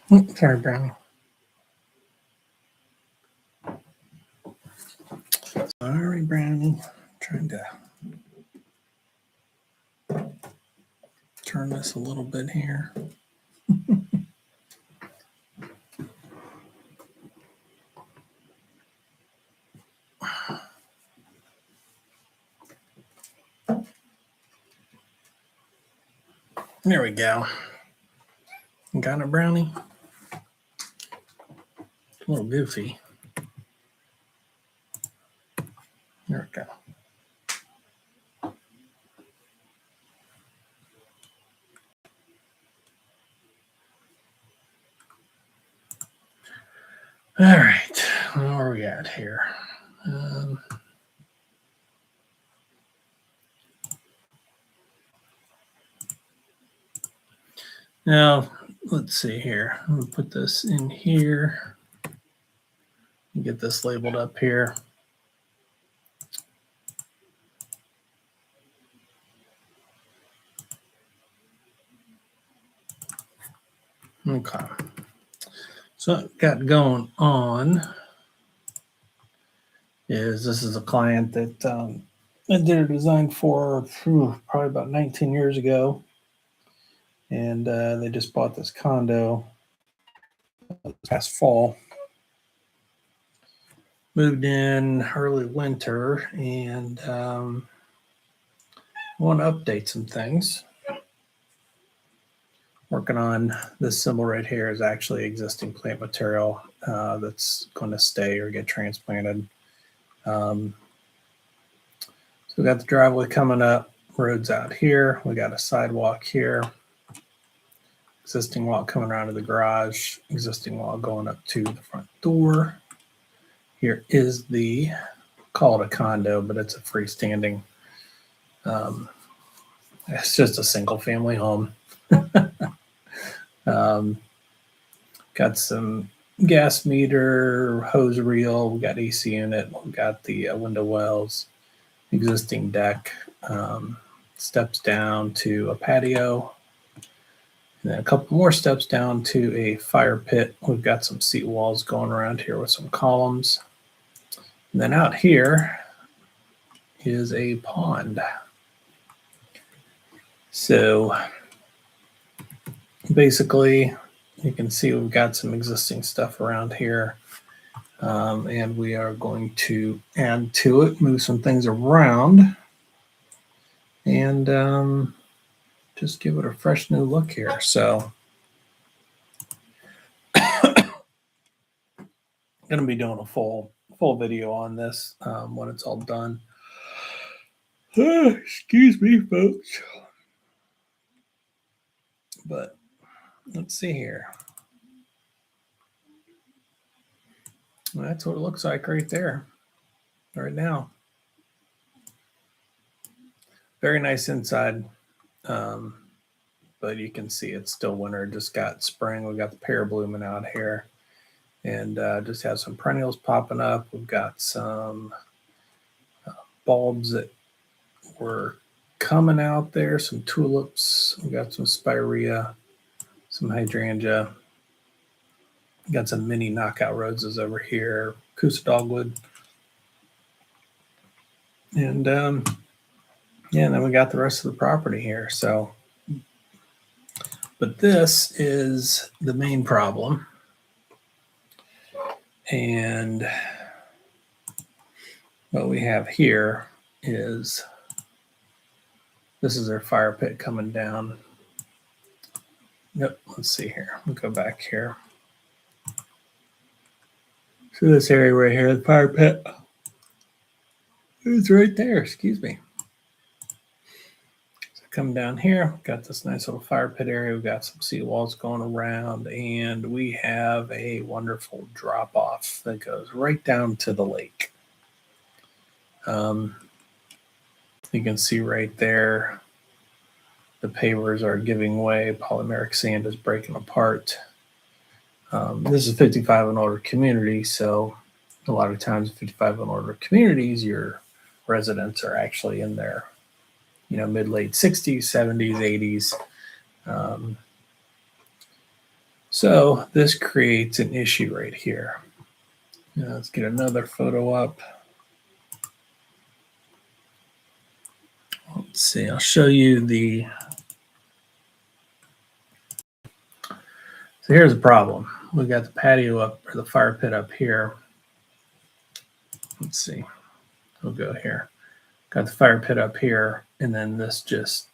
Sorry, Brownie. Sorry, Brownie. Trying to turn this a little bit here. There we go. Got it, Brownie? A little goofy. There we go. All right, where are we at here? Now, let's see here. I'm going to put this in here. Get this labeled up here. Okay. So what I've got going on is this is a client that I did a design for probably about 19 years ago. And they just bought this condo this past fall. Moved in early winter, and I want to update some things. Working on this symbol right here is actually existing plant material that's going to stay or get transplanted. So we got the driveway coming up, roads out here. We got a sidewalk here. Existing wall coming around to the garage, existing wall going up to the front door. Here is the, call it a condo, but it's a freestanding, it's just a single family home. Got some gas meter, hose reel, we got AC unit, we got the window wells, existing deck, steps down to a patio, and then a couple more steps down to a fire pit. We've got some seat walls going around here with some columns. And then out here is a pond. So basically, you can see we've got some existing stuff around here. And we are going to add to it, move some things around, and just give it a fresh new look here. So I'm going to be doing a full video on this when it's all done. Excuse me, folks. But let's see here. Well, that's what it looks like right there, right now. Very nice inside. But you can see it's still winter. Just got spring. We got the pear blooming out here, and just have some perennials popping up. We've got some bulbs that were coming out there. Some tulips. We got some spirea, some hydrangea. Got some mini knockout roses over here. Coosa dogwood, and yeah, and then we got the rest of the property here. So. But this is the main problem. And what we have here is, this is their fire pit coming down. Yep, let's see here. We'll go back here. So this area right here, the fire pit, it's right there, excuse me. Come down here, got this nice little fire pit area. We've got some seawalls going around, and we have a wonderful drop off that goes right down to the lake. You can see right there, the pavers are giving way. Polymeric sand is breaking apart. This is 55 and older community, so a lot of times 55 and older communities, your residents are actually in there. Mid-late 60s, 70s, 80s. So this creates an issue right here. Now let's get another photo up. Let's see, I'll show you the. So here's the problem. We got the patio up, or the fire pit up here. Let's see, we'll go here. Got the fire pit up here, and then this just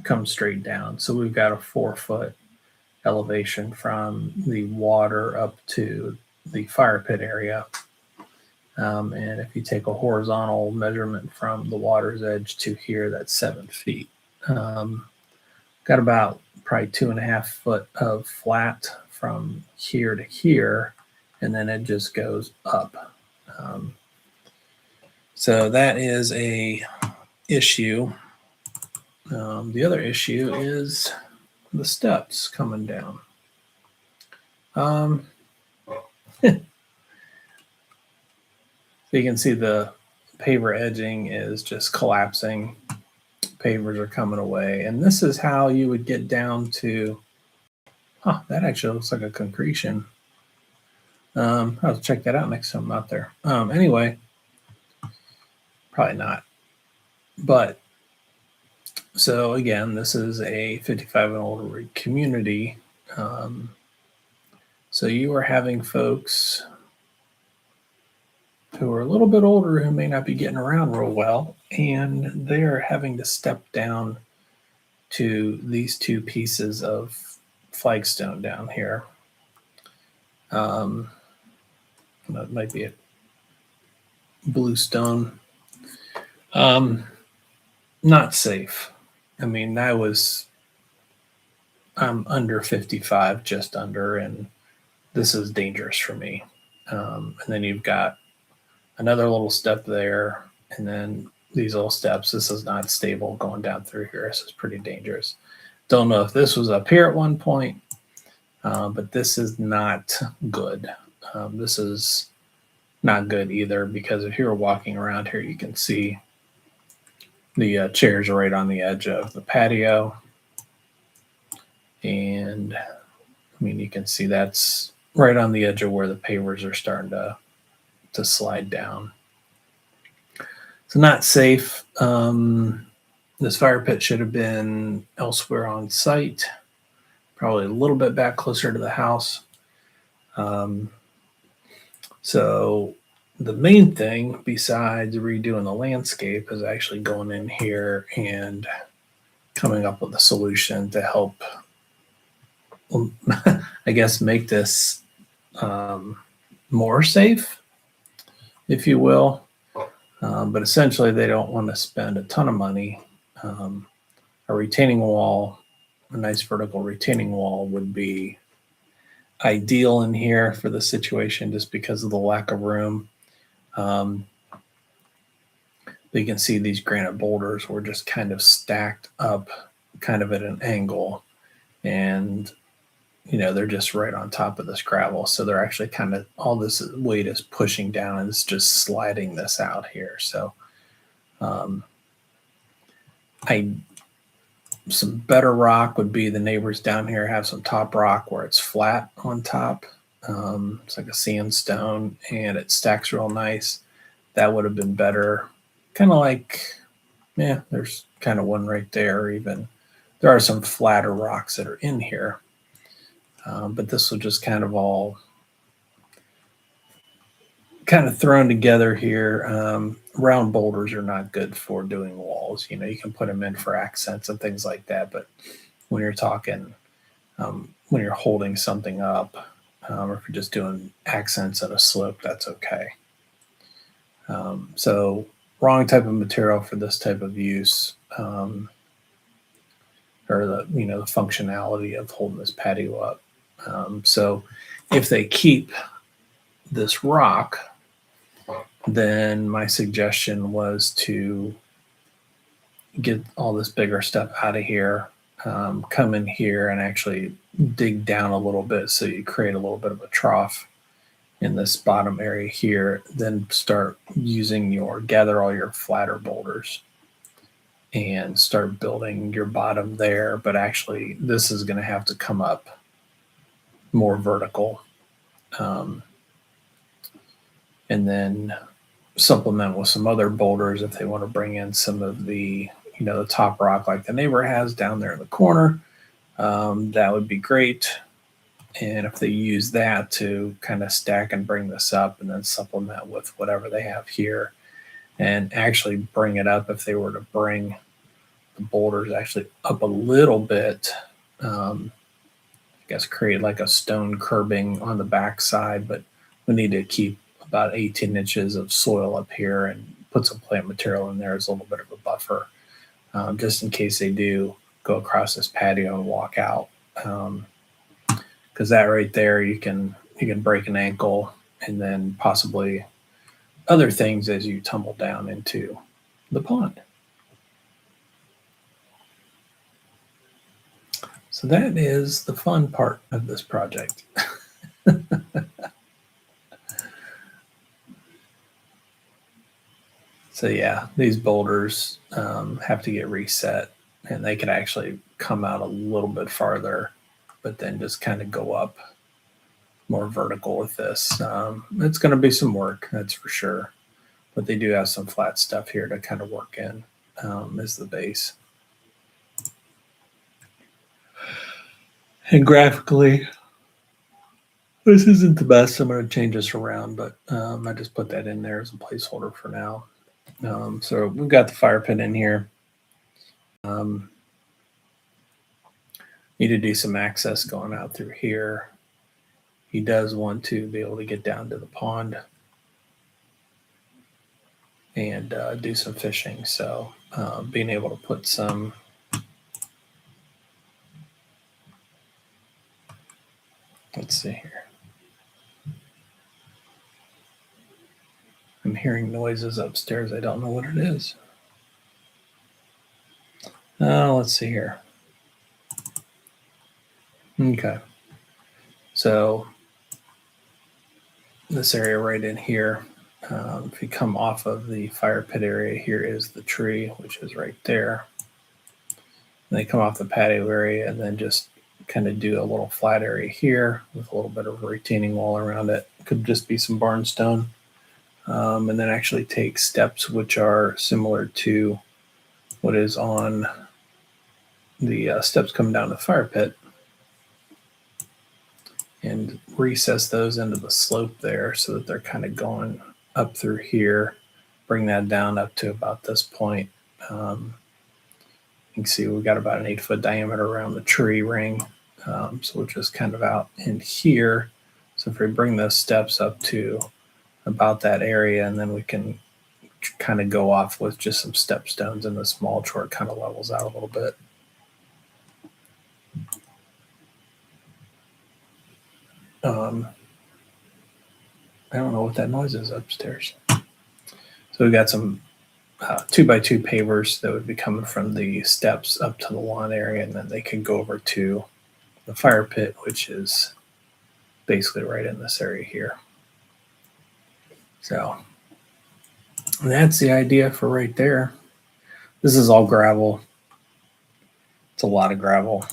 comes straight down. So we've got a 4-foot elevation from the water up to the fire pit area. And if you take a horizontal measurement from the water's edge to here, that's 7 feet. Got about probably 2.5 foot of flat from here to here, and then it just goes up. So that is a issue. The other issue is the steps coming down. So you can see the paver edging is just collapsing. Pavers are coming away. And this is how you would get down to, that actually looks like a concretion. I'll have to check that out next time I'm out there. Anyway, probably not. But so again, this is a 55 and older community. So you are having folks who are a little bit older who may not be getting around real well, and they are having to step down to these two pieces of flagstone down here. That might be a blue stone. Not safe. I mean, I'm under 55, just under, and this is dangerous for me. And then you've got another little step there, and then these little steps. This is not stable going down through here. This is pretty dangerous. Don't know if this was up here at one point, but this is not good. This is not good either, because if you're walking around here, you can see the chairs are right on the edge of the patio. And I mean, you can see that's right on the edge of where the pavers are starting to slide down. So not safe. This fire pit should have been elsewhere on site, probably a little bit back closer to the house. So the main thing, besides redoing the landscape, is actually going in here and coming up with a solution to help, I guess, make this more safe, if you will. But essentially, they don't want to spend a ton of money. A retaining wall, a nice vertical retaining wall, would be ideal in here for the situation, just because of the lack of room. You can see these granite boulders were just kind of stacked up, kind of at an angle, and they're just right on top of this gravel. So they're actually kind of, all this weight is pushing down and it's just sliding this out here. So some better rock would be, the neighbors down here have some top rock where it's flat on top. It's like a sandstone and it stacks real nice. That would have been better. Kind of like, there's kind of one right there. Even there are some flatter rocks that are in here. But this will just kind of all kind of thrown together here. Round boulders are not good for doing walls. You can put them in for accents and things like that. But when you're talking, when you're holding something up, or if you're just doing accents at a slope, that's okay. So wrong type of material for this type of use, or the functionality of holding this patio up. So if they keep this rock, then my suggestion was to get all this bigger stuff out of here, come in here and actually dig down a little bit, so you create a little bit of a trough in this bottom area here, then start gather all your flatter boulders and start building your bottom there. But actually this is going to have to come up more vertical. And then supplement with some other boulders if they want to bring in some of the, the top rock like the neighbor has down there in the corner. That would be great. And if they use that to kind of stack and bring this up and then supplement with whatever they have here and actually bring it up, if they were to bring the boulders actually up a little bit, I guess create like a stone curbing on the back side, but we need to keep about 18 inches of soil up here and put some plant material in there as a little bit of a buffer, just in case they do go across this patio and walk out. Because that right there, you can break an ankle and then possibly other things as you tumble down into the pond. So that is the fun part of this project. So yeah, these boulders have to get reset, and they can actually come out a little bit farther, but then just kind of go up more vertical with this. It's going to be some work, that's for sure. But they do have some flat stuff here to kind of work in as the base. And graphically, this isn't the best. I'm going to change this around, but I just put that in there as a placeholder for now. So we've got the fire pit in here. Need to do some access going out through here. He does want to be able to get down to the pond and do some fishing. So being able to put some let's see here. I'm hearing noises upstairs. I don't know what it is. Let's see here. Okay. So this area right in here, if you come off of the fire pit area, here is the tree, which is right there. And they come off the patio area and then just kind of do a little flat area here with a little bit of a retaining wall around it. Could just be some barn stone. And then actually take steps which are similar to what is on the steps coming down the fire pit, and recess those into the slope there so that they're kind of going up through here. Bring that down up to about this point. You can see we've got about an 8-foot diameter around the tree ring. So we're just kind of out in here. So if we bring those steps up to about that area, and then we can kind of go off with just some step stones in this mulch where it kind of levels out a little bit. I don't know what that noise is upstairs. So we've got some 2x2 pavers that would be coming from the steps up to the lawn area, and then they can go over to the fire pit, which is basically right in this area here. So that's the idea for right there. This is all gravel. It's a lot of gravel.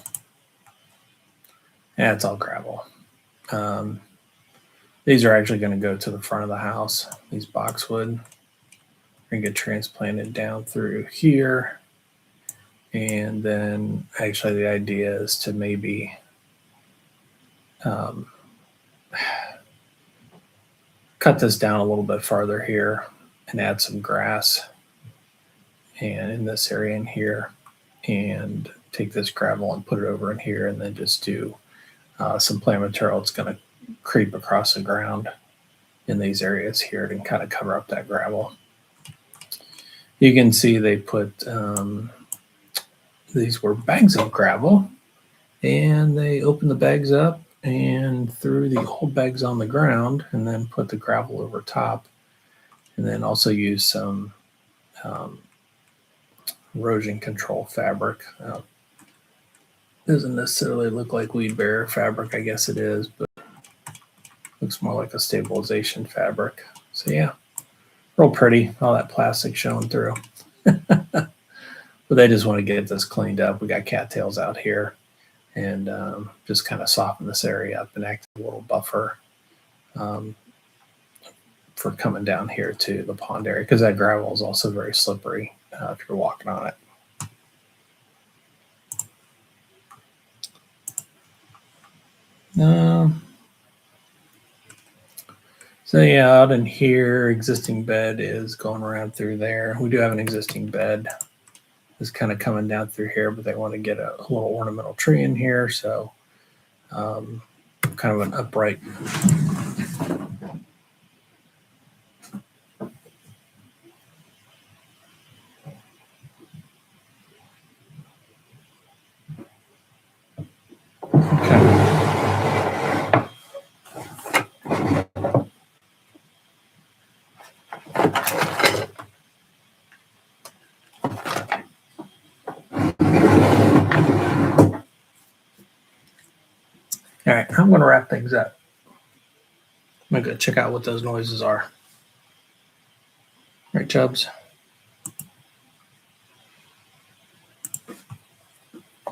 Yeah, it's all gravel. These are actually going to go to the front of the house. These boxwood are going to get transplanted down through here. And then actually the idea is to maybe cut this down a little bit farther here and add some grass and in this area in here, and take this gravel and put it over in here, and then just do some plant material. It's going to creep across the ground in these areas here to kind of cover up that gravel. You can see they put these were bags of gravel, and they opened the bags up and threw the old bags on the ground, and then put the gravel over top, and then also use some erosion control fabric. Doesn't necessarily look like weed barrier fabric, I guess it is, but looks more like a stabilization fabric. So yeah, real pretty, all that plastic showing through. But they just want to get this cleaned up. We got cattails out here, and just kind of soften this area up and act as a little buffer um, for coming down here to the pond area, because that gravel is also very slippery if you're walking on it. So yeah, out in here, existing bed is going around through there. We do have an existing bed is kind of coming down through here, but they want to get a little ornamental tree in here, so kind of an upright. Okay. All right, I'm going to wrap things up. I'm going to go check out what those noises are. All right, Chubbs.